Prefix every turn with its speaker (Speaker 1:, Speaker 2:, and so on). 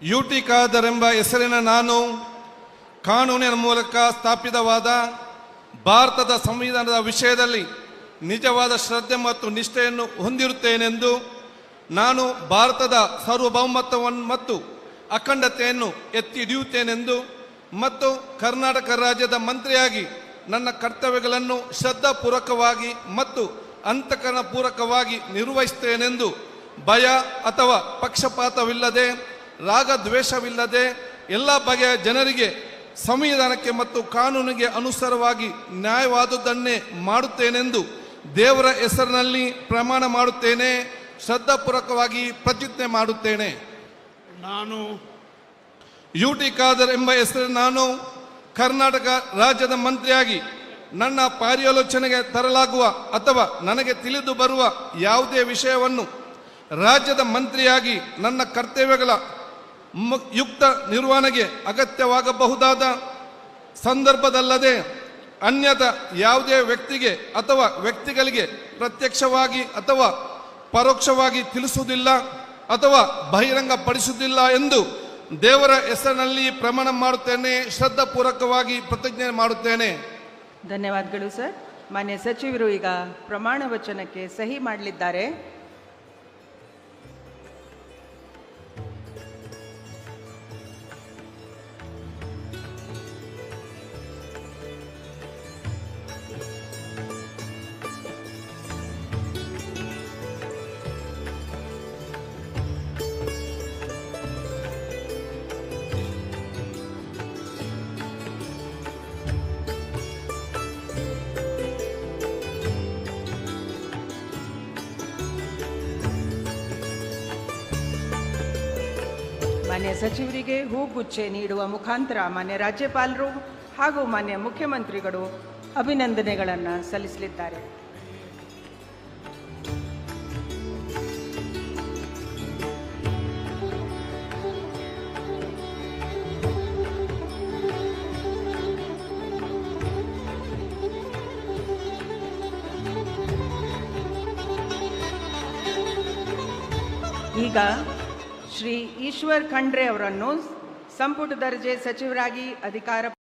Speaker 1: UT Khader ಎಂಬ ಹೆಸರಿನ ನಾನು ಕಾನೂನಿನ ಮೂಲಕ ಸ್ಥಾಪಿತವಾದ ಭಾರತದ ಸಂವಿಧಾನದ ವಿಷಯದಲ್ಲಿ ನಿಜವಾದ ಶ್ರದ್ಧೆ ಮತ್ತು ನಿಷ್ಠೆಯನ್ನು ಹೊಂದಿರುತ್ತೇನೆಂದು, ನಾನು ಭಾರತದ ಸಾರ್ವಭೌಮತ್ವವನ್ನು ಮತ್ತು ಅಖಂಡತೆಯನ್ನು ಎತ್ತಿ ಹಿಡಿಯುತ್ತೇನೆಂದು ಮತ್ತು ಕರ್ನಾಟಕ ರಾಜ್ಯದ ಮಂತ್ರಿಯಾಗಿ ನನ್ನ ಕರ್ತವ್ಯಗಳನ್ನು ಶ್ರದ್ಧಾಪೂರ್ವಕವಾಗಿ ಮತ್ತು ಅಂತಃಕರಣಪೂರ್ವಕವಾಗಿ ನಿರ್ವಹಿಸುತ್ತೇನೆಂದು ಭಯ ಅಥವಾ ಪಕ್ಷಪಾತವಿಲ್ಲದೆ, ರಾಗದ್ವೇಷವಿಲ್ಲದೆ ಎಲ್ಲ ಬಗೆಯ ಜನರಿಗೆ ಸಂವಿಧಾನಕ್ಕೆ ಮತ್ತು ಕಾನೂನಿಗೆ ಅನುಸಾರವಾಗಿ ನ್ಯಾಯವಾದುದನ್ನೇ ಮಾಡುತ್ತೇನೆಂದು ದೇವರ ಹೆಸರಿನಲ್ಲಿ ಪ್ರಮಾಣ ಮಾಡುತ್ತೇನೆ. ಶ್ರದ್ಧಾಪೂರ್ವಕವಾಗಿ ಪ್ರತಿಜ್ಞೆ ಮಾಡುತ್ತೇನೆ.
Speaker 2: ನಾನು
Speaker 1: ಯುಟಿ ಖಾದರ್ ಎಂಬ ಹೆಸರಿನ ನಾನು ಕರ್ನಾಟಕ ರಾಜ್ಯದ ಮಂತ್ರಿಯಾಗಿ ನನ್ನ ಪರ್ಯಾಲೋಚನೆಗೆ ತರಲಾಗುವ ಅಥವಾ ನನಗೆ ತಿಳಿದು ಬರುವ ಯಾವುದೇ ವಿಷಯವನ್ನು ರಾಜ್ಯದ ಮಂತ್ರಿಯಾಗಿ ನನ್ನ ಕರ್ತವ್ಯಗಳ ಯುಕ್ತ ನಿರ್ವಹಣೆಗೆ ಅಗತ್ಯವಾಗಬಹುದಾದ ಸಂದರ್ಭದಲ್ಲದೆ ಅನ್ಯಥ ಯಾವುದೇ ವ್ಯಕ್ತಿಗೆ ಅಥವಾ ವ್ಯಕ್ತಿಗಳಿಗೆ ಪ್ರತ್ಯಕ್ಷವಾಗಿ ಅಥವಾ ಪರೋಕ್ಷವಾಗಿ ತಿಳಿಸುವುದಿಲ್ಲ ಅಥವಾ ಬಹಿರಂಗಪಡಿಸುವುದಿಲ್ಲ ಎಂದು ದೇವರ ಹೆಸರಿನಲ್ಲಿ ಪ್ರಮಾಣ ಮಾಡುತ್ತೇನೆ. ಶ್ರದ್ಧಾಪೂರ್ವಕವಾಗಿ ಪ್ರತಿಜ್ಞೆ ಮಾಡುತ್ತೇನೆ.
Speaker 3: ಧನ್ಯವಾದಗಳು ಸರ್. ಮಾನ್ಯ ಸಚಿವರು ಈಗ ಪ್ರಮಾಣ ವಚನಕ್ಕೆ ಸಹಿ ಮಾಡಲಿದ್ದಾರೆ. ಮಾನ್ಯ ಸಚಿವರಿಗೆ ಹೂಗುಚ್ಚೆ ನೀಡುವ ಮುಖಾಂತರ ಮಾನ್ಯ ರಾಜ್ಯಪಾಲರು ಹಾಗೂ ಮಾನ್ಯ ಮುಖ್ಯಮಂತ್ರಿಗಳು ಅಭಿನಂದನೆಗಳನ್ನು ಸಲ್ಲಿಸಲಿದ್ದಾರೆ. ಈಗ ಶ್ರೀ ಈಶ್ವರ್ ಖಂಡ್ರೆ ಅವರನ್ನು ಸಂಪುಟ ದರ್ಜೆ ಸಚಿವರಾಗಿ ಅಧಿಕಾರ